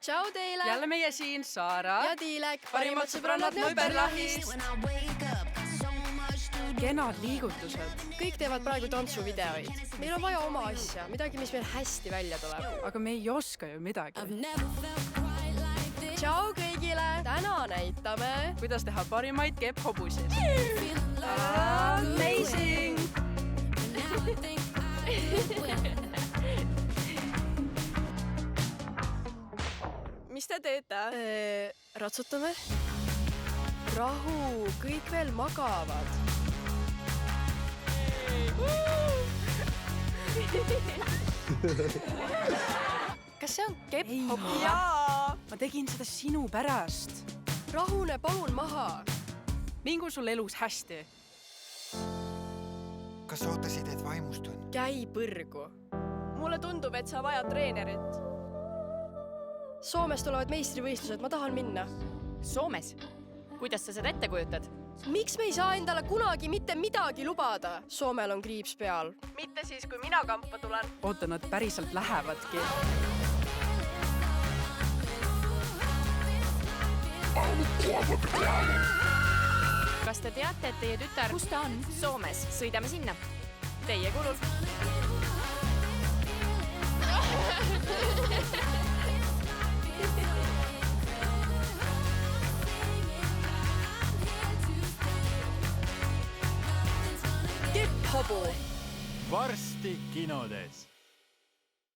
Tšau teile! Jälle meie siin Saara ja Tiilek, parimad sõbrannad Nööberlahist. Kenad liigutused. Kõik teevad praegu tantsuvideoid. Meil on vaja oma asja, midagi, mis meil hästi välja tuleb. Aga me ei oska ju midagi. Tšau kõigile! Täna näitame, kuidas teha parimaid kepp-hobusid. Amazing! Mis te teete? Ratsutame. Rahu, kõik veel magavad. Kas see on kepp-hobus? Jaa! Ma tegin seda sinu pärast. Rahune palun maha. Mingu sul elus hästi. Kas ootasid, et vaimustun? Käi põrgu. Mulle tundub, et sa vajad treenerit. Soomes tulevad meistrivõistlused, ma tahan minna. Soomes? Kuidas sa seda ette kujutad? Miks me ei saa endale kunagi mitte midagi lubada? Soomel on kriips peal. Mitte siis, kui mina kampa tulen. Oota, nad päriselt lähevadki. Kas te teate, et teie tütar... Kus ta on? Soomes. Sõidame sinna. Teie kulul. Kepp-hobu! Varsti kinodes.